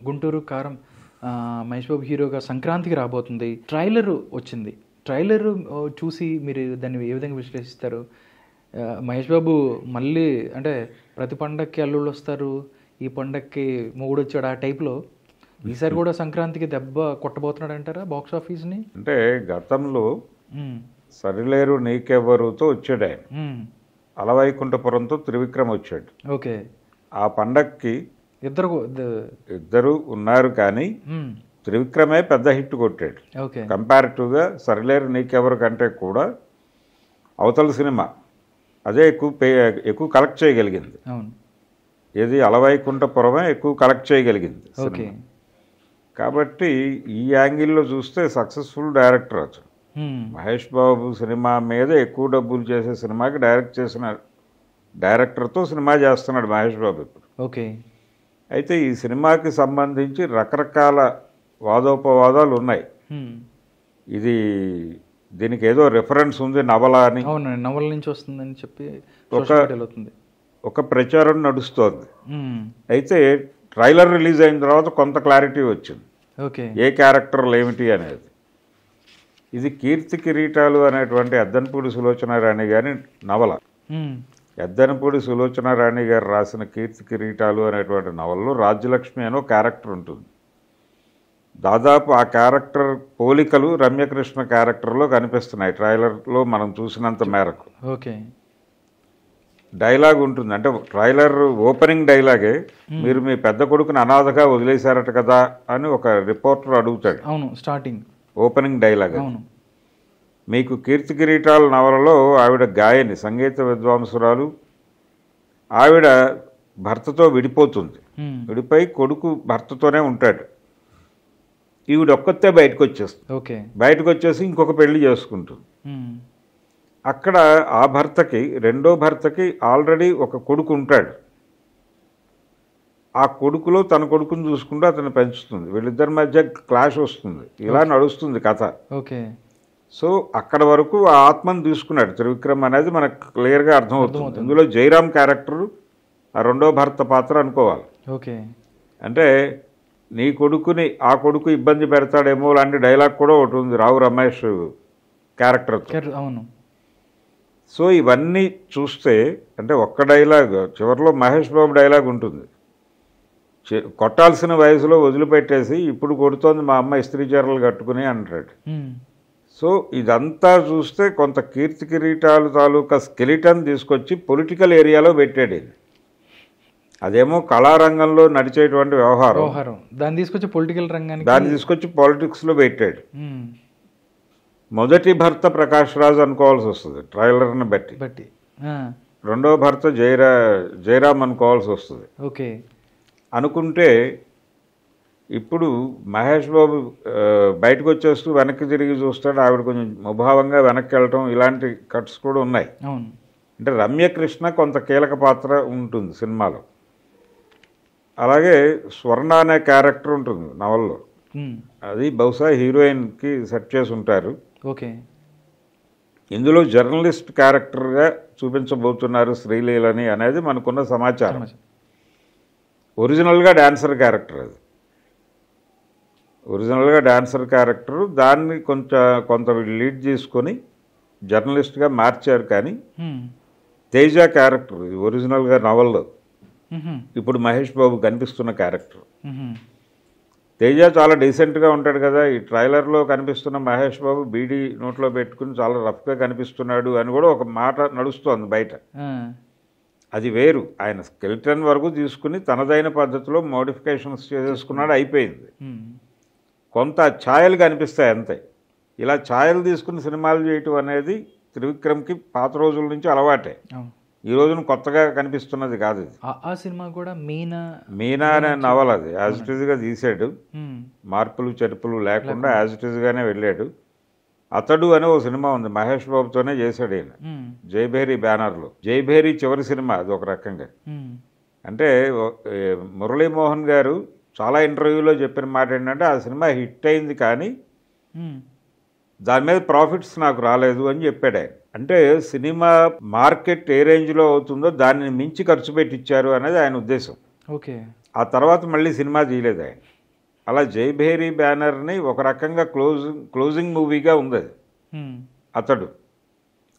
గుంటూరు కారం మహేష్ బాబు హీరోగా సంక్రాంతికి రాబోతుంది. ట్రైలర్ వచ్చింది. ట్రైలర్ చూసి మీరు దాన్ని ఏ విధంగా విశ్లేషిస్తారు? మహేష్ బాబు మళ్ళీ అంటే ప్రతి పండక్కి అల్లుళ్ళు వస్తారు, ఈ పండక్కి మొగుడు వచ్చాడు ఆ టైప్లో ఈసారి కూడా సంక్రాంతికి దెబ్బ కొట్టబోతున్నాడు అంటారా బాక్స్ ఆఫీస్ని? అంటే గతంలో సరిలేరు నీకెవ్వరుతో వచ్చాడు ఆయన, అలవైకుంఠపురంతో త్రివిక్రమ్ వచ్చాడు. ఓకే. ఆ పండక్కి ఇద్దరు ఉన్నారు కానీ త్రివిక్రమే పెద్ద హిట్ కొట్టాడు. కంపారిటివ్గా సరిలేరు నీకెవరు కంటే కూడా అవతల సినిమా అదే ఎక్కువ కలెక్ట్ చేయగలిగింది. ఏది అలవైకుంఠపురమే ఎక్కువ కలెక్ట్ చేయగలిగింది. కాబట్టి ఈ యాంగిల్లో చూస్తే సక్సెస్ఫుల్ డైరెక్టర్ అతను. మహేష్ బాబు సినిమా మీద ఎక్కువ డబ్బులు చేసే సినిమాకి డైరెక్ట్ చేసిన డైరెక్టర్తో సినిమా చేస్తున్నాడు మహేష్ బాబు ఇప్పుడు. ఓకే. అయితే ఈ సినిమాకి సంబంధించి రకరకాల వాదోపవాదాలు ఉన్నాయి. ఇది దీనికి ఏదో రిఫరెన్స్ ఉంది నవల అని, నవల నుంచి వస్తుందని చెప్పి ఒక ప్రచారం నడుస్తోంది. అయితే ట్రైలర్ రిలీజ్ అయిన తర్వాత కొంత క్లారిటీ వచ్చింది ఏ క్యారెక్టర్లు ఏమిటి అనేది. ఇది కీర్తి కిరీటాలు అనేటువంటి ఎద్దనపూడి సులోచనారాణి గారి నవల. ఎద్దనపూడి సులోచనారాణి గారు రాసిన కీర్తి కిరీటాలు అనేటువంటి నవలలో రాజ్యలక్ష్మి అనో క్యారెక్టర్ ఉంటుంది. దాదాపు ఆ క్యారెక్టర్ పోలికలు రమ్యకృష్ణ క్యారెక్టర్లో కనిపిస్తున్నాయి ట్రైలర్లో మనం చూసినంత మేరకు. ఓకే. డైలాగ్ ఉంటుంది, అంటే ట్రైలర్ ఓపెనింగ్ డైలాగే, మీరు మీ పెద్ద కొడుకుని అనాథగా వదిలేశారట కదా అని ఒక రిపోర్టర్ అడుగుతాడు. అవును, స్టార్టింగ్ ఓపెనింగ్ డైలాగ్. మీకు కీర్తి కిరీటాల నవలలో ఆవిడ గాయని, సంగీత విద్వాంసురాలు. ఆవిడ భర్తతో విడిపోతుంది. విడిపోయి కొడుకు భర్తతోనే ఉంటాడు. ఈవిడ ఒక్కతే బయటకు వచ్చేస్తుంది. బయటకు వచ్చేసి ఇంకొక పెళ్లి చేసుకుంటుంది. అక్కడ ఆ భర్తకి, రెండో భర్తకి ఆల్రెడీ ఒక కొడుకు ఉంటాడు. ఆ కొడుకులో తన కొడుకుని చూసుకుంటూ అతను పెంచుతుంది. వీళ్ళిద్దరి మధ్య క్లాష్ వస్తుంది. ఇలా నడుస్తుంది కథ. ఓకే. సో అక్కడ వరకు ఆ ఆత్మను తీసుకున్నాడు త్రివిక్రమ్ అనేది మనకు క్లియర్గా అర్థమవుతుంది. ఇందులో జయరామ్ క్యారెక్టర్ ఆ రెండో భర్త పాత్ర అనుకోవాలి. ఓకే. అంటే నీ కొడుకుని ఆ కొడుకు ఇబ్బంది పెడతాడేమో లాంటి డైలాగ్ కూడా ఒకటి ఉంది రావు రమేష్ క్యారెక్టర్తో. అవును. సో ఇవన్నీ చూస్తే అంటే ఒక్క డైలాగ్, చివరిలో మహేష్ బాబు డైలాగ్ ఉంటుంది, కొట్టాల్సిన వయసులో వదిలిపెట్టేసి ఇప్పుడు కొడుతోంది మా అమ్మ ఇస్త్రీ చీరలు కట్టుకుని అంటాడు. సో ఇదంతా చూస్తే కొంత కీర్తి కిరీటాలు తాలూకా స్కెలిటన్ తీసుకొచ్చి పొలిటికల్ ఏరియాలో పెట్టాడు. ఇది అదేమో కళారంగంలో నడిచేటువంటి వ్యవహారం, దాన్ని తీసుకొచ్చి పాలిటిక్స్లో పెట్టాడు. మొదటి భర్త ప్రకాష్ రాజ్ అనుకోవాల్సి వస్తుంది ట్రైలర్ని బట్టి. రెండో భర్త జయరామ్ అనుకోవాల్సి వస్తుంది. ఓకే. అనుకుంటే ఇప్పుడు మహేష్ బాబు బయటకు వచ్చేస్తూ వెనక్కి తిరిగి చూస్తాడు, ఆవిడ కొంచెం ముభావంగా వెనక్కి వెళ్ళటం, ఇలాంటి కట్స్ కూడా ఉన్నాయి. అంటే రమ్యకృష్ణ కొంత కీలక పాత్ర ఉంటుంది సినిమాలో. అలాగే స్వర్ణ అనే క్యారెక్టర్ ఉంటుంది నవల్లో, అది బహుశా హీరోయిన్కి సెట్ చేసి ఉంటారు. ఓకే. ఇందులో జర్నలిస్ట్ క్యారెక్టర్గా చూపించబోతున్నారు శ్రీలీలని అనేది మనకున్న సమాచారం. ఒరిజినల్గా డాన్సర్ క్యారెక్టర్ అది, ఒరిజినల్గా డాన్సర్ క్యారెక్టరు. దాన్ని కొంత లీడ్ చేసుకొని జర్నలిస్ట్గా మార్చారు. కానీ తేజ క్యారెక్టర్ ఒరిజినల్గా నవల్లో ఇప్పుడు మహేష్ బాబు కనిపిస్తున్న క్యారెక్టర్. తేజ చాలా డీసెంట్గా ఉంటాడు కదా, ఈ ట్రైలర్లో కనిపిస్తున్న మహేష్ బాబు బీడీ నోట్లో పెట్టుకుని చాలా రఫ్గా కనిపిస్తున్నాడు అని కూడా ఒక మాట నడుస్తోంది బయట. అది వేరు, ఆయన స్కెల్టన్ వరకు తీసుకుని తనదైన పద్ధతిలో మోడిఫికేషన్స్ చేసుకున్నాడు, అయిపోయింది. కొంత ఛాయలు కనిపిస్తాయి అంతే. ఇలా ఛాయలు తీసుకుని సినిమాలు చేయటం అనేది త్రివిక్రమ్కి పాత రోజుల నుంచి అలవాటే, ఈ రోజున కొత్తగా కనిపిస్తున్నది కాదు. ఇది ఆ సినిమా కూడా మీనా అనే నవల, అది యాజ్ ఇట్ ఈజ్గా తీసాడు, మార్పులు చెరుపులు లేకుండా యాజ్ ఇట్ ఈజ్గానే వెళ్ళాడు. అతడు అనే ఓ సినిమా ఉంది, మహేష్ బాబుతోనే చేశాడు ఈయన, జైభేరి బ్యానర్లో. జైభేరి చివరి సినిమా అది ఒక రకంగా. అంటే మురళీమోహన్ గారు చాలా ఇంటర్వ్యూలో చెప్పిన మాట ఏంటంటే ఆ సినిమా హిట్ అయింది కానీ దాని మీద ప్రాఫిట్స్ నాకు రాలేదు అని చెప్పాడు ఆయన. అంటే సినిమా మార్కెట్ ఏ రేంజ్లో అవుతుందో దాన్ని మించి ఖర్చు పెట్టించారు అనేది ఆయన ఉద్దేశం. ఓకే. ఆ తర్వాత మళ్ళీ సినిమా తీయలేదు ఆయన. అలా జైభేరి బ్యానర్ని ఒక రకంగా క్లోజింగ్ మూవీగా ఉంది అది. అతడు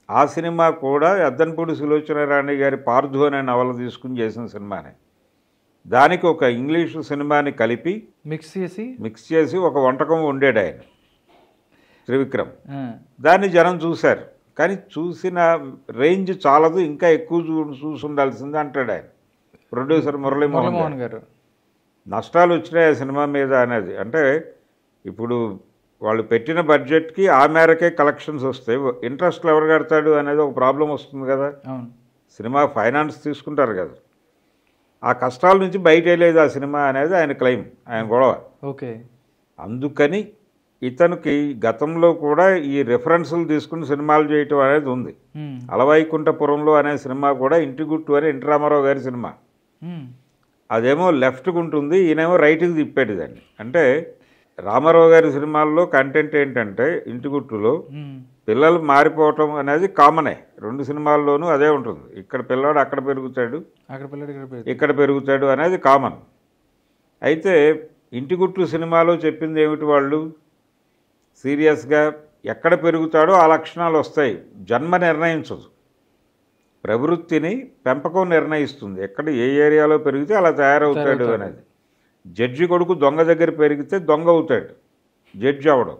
ఆ సినిమా కూడా ఎద్దనపూడి సులోచన రాణి గారి పార్థు అనే నవల తీసుకుని చేసిన సినిమానే. దానికి ఒక ఇంగ్లీషు సినిమాని కలిపి మిక్స్ చేసి ఒక వంటకం వండాడు ఆయన త్రివిక్రమ్. దాన్ని జనం చూశారు, కానీ చూసిన రేంజ్ చాలదు, ఇంకా ఎక్కువ చూసి ఉండాల్సింది అంటాడు ఆయన ప్రొడ్యూసర్ మురళీమోహన్ గారు. నష్టాలు వచ్చినాయి ఆ సినిమా మీద అనేది. అంటే ఇప్పుడు వాళ్ళు పెట్టిన బడ్జెట్కి ఆ మేరకే కలెక్షన్స్ వస్తాయి, ఇంట్రెస్ట్లు ఎవరు కడతాడు అనేది ఒక ప్రాబ్లం వస్తుంది కదా. సినిమా ఫైనాన్స్ తీసుకుంటారు కదా, ఆ కష్టాల నుంచి బయట వెళ్ళేది ఆ సినిమా అనేది ఆయన క్లెయిమ్, ఆయన గొడవ. ఓకే, అందుకని ఇతనికి గతంలో కూడా ఈ రెఫరెన్సులు తీసుకుని సినిమాలు చేయటం అనేది ఉంది. అలవైకుంఠపురంలో అనే సినిమా కూడా ఇంటి గుట్టు అని ఎన్టీ రామారావు గారి సినిమా. అదేమో లెఫ్ట్కి ఉంటుంది, ఈయనేమో రైట్కి తిప్పాడు దాన్ని. అంటే రామారావు గారి సినిమాల్లో కంటెంట్ ఏంటంటే ఇంటి గుట్టులో పిల్లలు మారిపోవటం అనేది కామనే, రెండు సినిమాల్లోనూ అదే ఉంటుంది. ఇక్కడ పిల్లాడు అక్కడ పెరుగుతాడు, ఇక్కడ పెరుగుతాడు అనేది కామన్. అయితే ఇంటి గుట్టు సినిమాలో చెప్పింది ఏమిటి, వాళ్ళు సీరియస్గా ఎక్కడ పెరుగుతాడో ఆ లక్షణాలు వస్తాయి. జన్మ నిర్ణయించదు, ప్రవృత్తిని పెంపకం నిర్ణయిస్తుంది. ఎక్కడ ఏ ఏరియాలో పెరిగితే అలా తయారవుతాడు అనేది. జడ్జి కొడుకు దొంగ దగ్గర పెరిగితే దొంగ అవుతాడు, జడ్జి అవడం.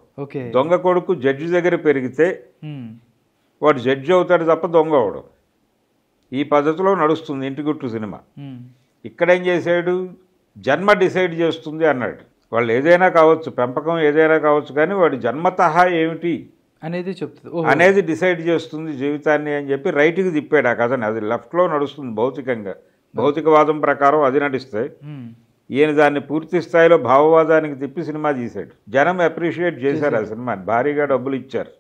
దొంగ కొడుకు జడ్జి దగ్గర పెరిగితే వాడు జడ్జి అవుతాడు తప్ప దొంగ అవడం. ఈ పద్ధతిలో నడుస్తుంది ఇంటి గుట్టు సినిమా. ఇక్కడేం చేశాడు, జన్మ డిసైడ్ చేస్తుంది అన్నాడు. వాళ్ళు ఏదైనా కావచ్చు, పెంపకం ఏదైనా కావచ్చు, కానీ వాడి జన్మతహా ఏమిటి అనేది చెప్తుంది, అనేది డిసైడ్ చేస్తుంది జీవితాన్ని అని చెప్పి రైట్కి తిప్పాడు ఆ కథని. అది లెఫ్ట్లో నడుస్తుంది భౌతికంగా, భౌతికవాదం ప్రకారం అది నడిస్తే ఈయన దాన్ని పూర్తి స్థాయిలో భావవాదానికి తిప్పి సినిమా తీశాడు. జనం అప్రిషియేట్ చేశారు ఆ సినిమాని, భారీగా డబ్బులు ఇచ్చారు.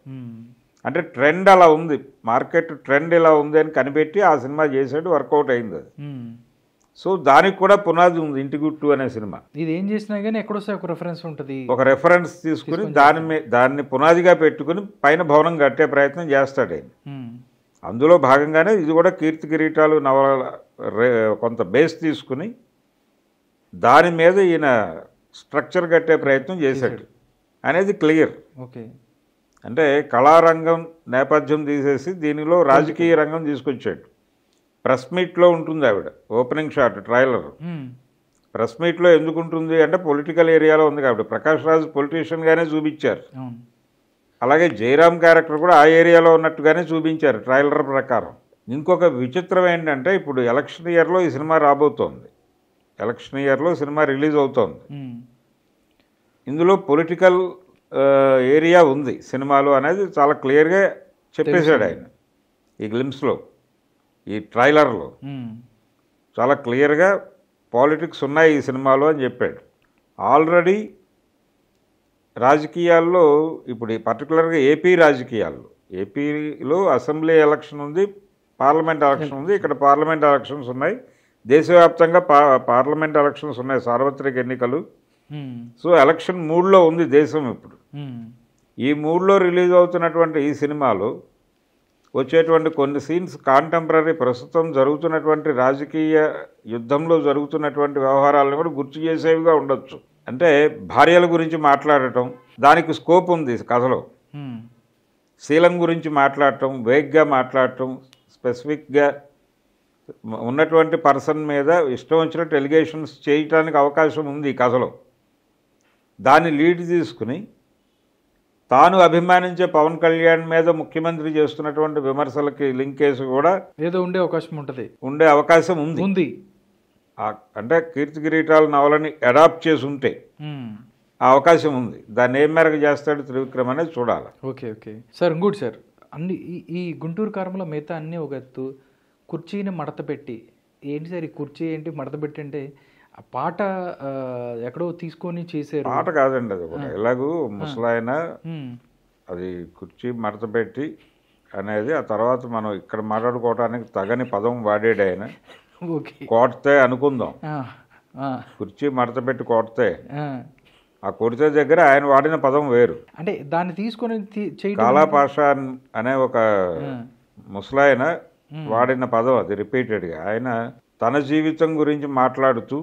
అంటే ట్రెండ్ అలా ఉంది, మార్కెట్ ట్రెండ్ ఇలా ఉంది అని కనిపెట్టి ఆ సినిమా చేశాడు, వర్కౌట్ అయింది అది. సో దానికి కూడా పునాది ఉంది ఇంటి గుట్టు అనే సినిమా. ఇది ఏం చేసినా కానీ ఎక్కడో ఒక రెఫరెన్స్ ఉంటుంది, ఒక రెఫరెన్స్ తీసుకుని దాన్ని పునాదిగా పెట్టుకుని పైన భవనం కట్టే ప్రయత్నం చేస్తాడు ఆయన. అందులో భాగంగానే ఇది కూడా కీర్తి కిరీటాలు నవల కొంత బేస్ తీసుకుని దాని మీద ఈయన స్ట్రక్చర్ కట్టే ప్రయత్నం చేశాడు అనేది క్లియర్. ఓకే, అంటే కళారంగం నేపథ్యం తీసేసి దీనిలో రాజకీయ రంగం తీసుకొచ్చాడు. ప్రెస్ మీట్లో ఉంటుంది ఆవిడ, ఓపెనింగ్ షాట్ ట్రైలర్. ప్రెస్ మీట్లో ఎందుకు ఉంటుంది అంటే పొలిటికల్ ఏరియాలో ఉంది కాబట్టి, ప్రకాష్ రాజ్ పొలిటీషియన్గానే చూపించారు. అలాగే జయరామ్ క్యారెక్టర్ కూడా ఆ ఏరియాలో ఉన్నట్టుగానే చూపించారు ట్రైలర్ ప్రకారం. ఇంకొక విచిత్రం ఏంటంటే ఇప్పుడు ఎలక్షన్ ఇయర్లో ఈ సినిమా రాబోతోంది, ఎలక్షన్ ఇయర్లో సినిమా రిలీజ్ అవుతోంది. ఇందులో పొలిటికల్ ఏరియా ఉంది సినిమాలో అనేది చాలా క్లియర్గా చెప్పేశాడు ఆయన ఈ గ్లిమ్స్లో, ఈ ట్రైలర్లో చాలా క్లియర్గా పాలిటిక్స్ ఉన్నాయి ఈ సినిమాలో అని చెప్పాడు. ఆల్రెడీ రాజకీయాల్లో ఇప్పుడు పర్టికులర్గా ఏపీ రాజకీయాల్లో, ఏపీలో అసెంబ్లీ ఎలక్షన్ ఉంది, పార్లమెంట్ ఎలక్షన్ ఉంది. ఇక్కడ పార్లమెంట్ ఎలక్షన్స్ ఉన్నాయి, దేశవ్యాప్తంగా పార్లమెంట్ ఎలక్షన్స్ ఉన్నాయి, సార్వత్రిక ఎన్నికలు. సో ఎలక్షన్ మూడ్లో ఉంది దేశం ఇప్పుడు. ఈ మూడ్లో రిలీజ్ అవుతున్నటువంటి ఈ సినిమాలో వచ్చేటువంటి కొన్ని సీన్స్ కాంటెంపరీ ప్రస్తుతం జరుగుతున్నటువంటి రాజకీయ యుద్ధంలో జరుగుతున్నటువంటి వ్యవహారాలను కూడా గుర్తు చేసేవిగా ఉండొచ్చు. అంటే భార్యల గురించి మాట్లాడటం, దానికి స్కోప్ ఉంది కథలో. శీలం గురించి మాట్లాడటం, వేగ్గా మాట్లాడటం, స్పెసిఫిక్గా ఉన్నటువంటి పర్సన్ మీద ఇష్టం వచ్చినట్టు ఎలిగేషన్స్ చేయటానికి అవకాశం ఉంది ఈ కథలో. దాన్ని లీడ్ తీసుకుని తాను అభిమానించే పవన్ కళ్యాణ్ మీద ముఖ్యమంత్రి చేస్తున్నటువంటి విమర్శలకి లింకేజ్ కూడా ఏదో ఉండే అవకాశం ఉంటుంది, ఉండే అవకాశం ఉంది. అంటే కీర్తి కిరీటాల నవలని అడాప్ట్ చేసి ఉంటే ఆ అవకాశం ఉంది. దాన్ని ఏం మేరకు చేస్తాడు త్రివిక్రమ్ అనేది చూడాలి. Okay okay sir. ఇంకోటి సార్, అన్ని ఈ గుంటూరు కారంలో మిగతా అన్నీ ఒక ఎత్తు, కుర్చీని మడత పెట్టి ఏంటి సార్ ఈ కుర్చీ ఏంటి మడత పెట్టి అంటే ఆ పాట ఎక్కడో తీసుకొని చేశారు. పాట కాదండి అది కూడా, ఎలాగూ ముసలాయన అది కుర్చీ మడత పెట్టి అనేది ఆ తర్వాత మనం ఇక్కడ మాట్లాడుకోవడానికి తగని పదం వాడాడు ఆయన. కోటతే అనుకుందాం, కుర్చీ మడత పెట్టి కోటతే, ఆ కొడితే దగ్గర ఆయన వాడిన పదం వేరు. అంటే దాన్ని తీసుకొని కాలాపాషా అనే ఒక ముసలాయన వాడిన పదం అది రిపీటెడ్గా. ఆయన తన జీవితం గురించి మాట్లాడుతూ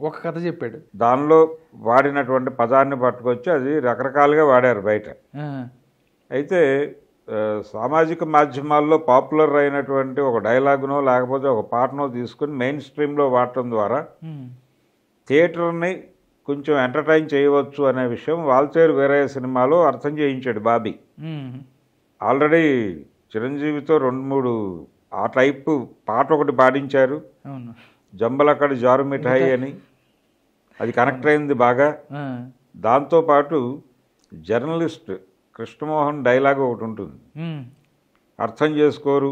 ఒక కథ చెప్పాడు. దానిలో వాడినటువంటి పదాన్ని పట్టుకొచ్చి అది రకరకాలుగా వాడారు బయట. అయితే సామాజిక మాధ్యమాల్లో పాపులర్ అయినటువంటి ఒక డైలాగునో లేకపోతే ఒక పాటనో తీసుకుని మెయిన్ స్ట్రీమ్లో వాడటం ద్వారా థియేటర్ని కొంచెం ఎంటర్టైన్ చేయవచ్చు అనే విషయం వాల్తేరు వీరయ్య సినిమాలో అర్థం చేయించాడు బాబీ. ఆల్రెడీ చిరంజీవితో 2-3 ఆ టైపు పాట ఒకటి పాడించారు, జంబలక్కడి జారు మిఠాయి అని. అది కనెక్ట్ అయింది బాగా. దాంతోపాటు జర్నలిస్ట్ కృష్ణమోహన్ డైలాగ్ ఒకటి ఉంటుంది, అర్థం చేసుకోరు,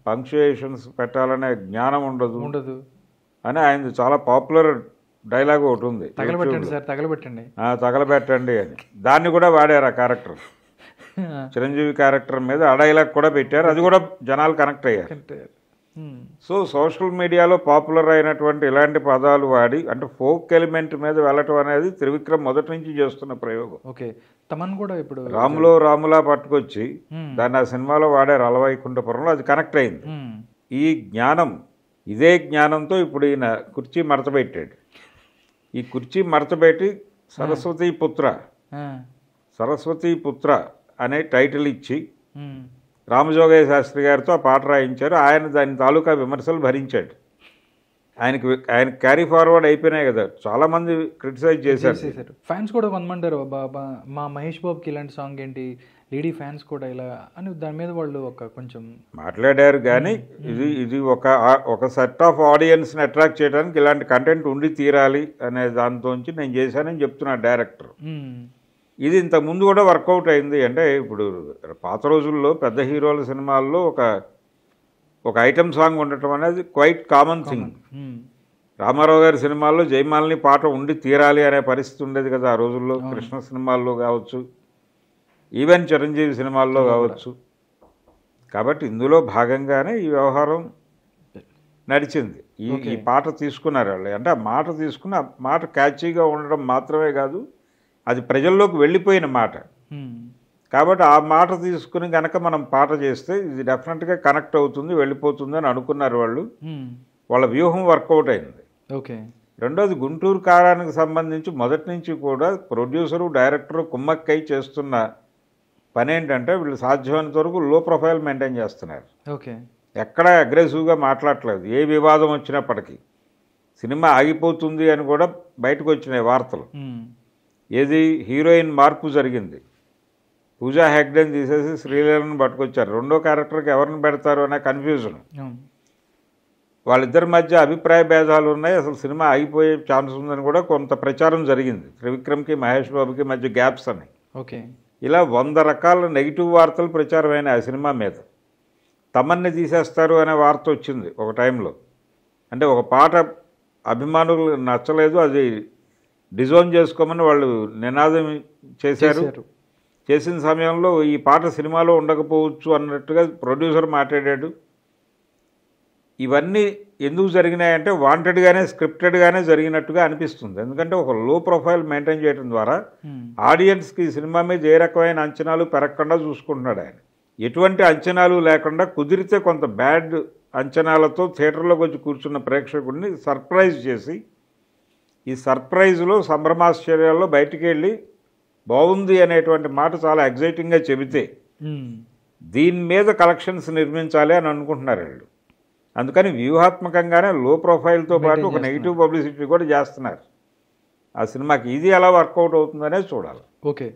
పంక్చుయేషన్స్ పెట్టాలనే జ్ఞానం ఉండదు అని ఆయన చాలా పాపులర్ డైలాగ్ ఒకటి ఉంది, తగలబెట్టండి అని. దాన్ని కూడా వాడారు ఆ క్యారెక్టర్, చిరంజీవి క్యారెక్టర్ మీద ఆ డైలాగ్ కూడా పెట్టారు. అది కూడా జనాలు కనెక్ట్ అయ్యారు. సో సోషల్ మీడియాలో పాపులర్ అయినటువంటి ఇలాంటి పదాలు వాడి అంటే ఫోక్ ఎలిమెంట్ మీద వెళ్ళటం అనేది త్రివిక్రమ్ మొదటి నుంచి చేస్తున్న ప్రయోగం. ఓకే, తమన్ కూడా ఇప్పుడు రాములా పట్టుకొచ్చి దాన్ని ఆ సినిమాలో వాడారు అలవైకుంఠపురంలో, అది కనెక్ట్ అయింది. ఈ జ్ఞానం, ఇదే జ్ఞానంతో ఇప్పుడు ఈయన కుర్చీ మడతపెట్టాడు. ఈ కుర్చీ మడతపెట్టి సరస్వతీ పుత్ర అనే టైటిల్ ఇచ్చి రామజోగయ్య శాస్త్రి గారితో ఆ పాట రాయించారు. ఆయన దాని తాలూకా విమర్శలు భరించాడు. ఆయన క్యారీ ఫార్వర్డ్ అయిపోయినాయి కదా, చాలా మంది క్రిటిసైజ్ చేశారు. ఫ్యాన్స్ కూడా కొంతమంటారు మా మహేష్ బాబుకి ఇలాంటి సాంగ్ ఏంటి, లేడీ ఫ్యాన్స్ కూడా ఇలా అని దాని మీద వాళ్ళు కొంచెం మాట్లాడారు. కానీ ఇది ఒక సెట్ ఆఫ్ ఆడియన్స్ని అట్రాక్ట్ చేయడానికి ఇలాంటి కంటెంట్ ఉండి తీరాలి అనే దాంతోంచి నేను చేశానని చెప్తున్నా డైరెక్టర్. ఇది ఇంతకుముందు కూడా వర్కౌట్ అయింది. అంటే ఇప్పుడు పాత రోజుల్లో పెద్ద హీరోల సినిమాల్లో ఒక ఐటమ్ సాంగ్ ఉండటం అనేది క్వైట్ కామన్ థింగ్. రామారావు గారి సినిమాల్లో జయమాలిని పాట ఉండి తీరాలి అనే పరిస్థితి ఉండేది కదా ఆ రోజుల్లో. కృష్ణ సినిమాల్లో కావచ్చు, ఈవెన్ చిరంజీవి సినిమాల్లో కావచ్చు. కాబట్టి ఇందులో భాగంగానే ఈ వ్యవహారం నడిచింది. ఈ పాట తీసుకున్నారు వాళ్ళు. అంటే ఆ మాట తీసుకుని ఆ మాట క్యాచీగా ఉండడం మాత్రమే కాదు, అది ప్రజల్లోకి వెళ్ళిపోయిన మాట. కాబట్టి ఆ మాట తీసుకుని కనుక మనం పాట చేస్తే ఇది డెఫినెట్గా కనెక్ట్ అవుతుంది, వెళ్ళిపోతుంది అని అనుకున్నారు వాళ్ళు. వాళ్ళ వ్యూహం వర్కౌట్ అయింది. ఓకే. రెండోది, గుంటూరు కారానికి సంబంధించి మొదటి నుంచి కూడా ప్రొడ్యూసరు డైరెక్టరు కుమ్మక్కై చేస్తున్న పని ఏంటంటే వీళ్ళు సాధ్యమైనంత వరకు లో ప్రొఫైల్ మెయింటైన్ చేస్తున్నారు. ఓకే. ఎక్కడ అగ్రెసివ్గా మాట్లాడట్లేదు. ఏ వివాదం వచ్చినప్పటికీ సినిమా ఆగిపోతుంది అని కూడా బయటకు వచ్చినాయి వార్తలు. ఏది హీరోయిన్ మార్పు జరిగింది, పూజా హెగ్డేని తీసేసి శ్రీలీలను పట్టుకొచ్చారు. రెండో క్యారెక్టర్కి ఎవరిని పెడతారు అనే కన్ఫ్యూజన్. వాళ్ళిద్దరి మధ్య అభిప్రాయ భేదాలు ఉన్నాయి, అసలు సినిమా ఆగిపోయే ఛాన్స్ ఉందని కూడా కొంత ప్రచారం జరిగింది. త్రివిక్రమ్కి మహేష్ బాబుకి మధ్య గ్యాప్స్ అని. ఓకే. ఇలా 100 రకాల నెగిటివ్ వార్తలు ప్రచారమైన ఆ సినిమా మీద. తమన్ని తీసేస్తారు అనే వార్త వచ్చింది ఒక టైంలో. అంటే ఒక పాట అభిమానులు నచ్చలేదు, అది డిజోన్ చేసుకోమని వాళ్ళు నినాదం చేశారు. చేసిన సమయంలో ఈ పాట సినిమాలో ఉండకపోవచ్చు అన్నట్టుగా ప్రొడ్యూసర్ మాట్లాడాడు. ఇవన్నీ ఎందుకు జరిగినాయంటే వాంటెడ్గానే స్క్రిప్టెడ్గానే జరిగినట్టుగా అనిపిస్తుంది. ఎందుకంటే ఒక లో ప్రొఫైల్ మెయింటైన్ చేయడం ద్వారా ఆడియన్స్కి ఈ సినిమా మీద ఏ రకమైన అంచనాలు పెరగకుండా చూసుకుంటున్నాడు ఆయన. ఎటువంటి అంచనాలు లేకుండా కుదిరితే కొంత బ్యాడ్ అంచనాలతో థియేటర్లోకి వచ్చి కూర్చున్న ప్రేక్షకుడిని సర్ప్రైజ్ చేసి ఈ సర్ప్రైజ్లో సంభ్రమాశ్చర్యాల్లో బయటికి వెళ్ళి బాగుంది అనేటువంటి మాట చాలా ఎగ్జైటింగ్గా చెబితే దీని మీద కలెక్షన్స్ నిర్మించాలి అని అనుకుంటున్నారు వీళ్ళు. అందుకని వ్యూహాత్మకంగానే లో ప్రొఫైల్తో పాటు ఒక నెగిటివ్ పబ్లిసిటీ కూడా చేస్తున్నారు ఆ సినిమాకి. ఇది ఎలా వర్కౌట్ అవుతుందనే చూడాలి. ఓకే.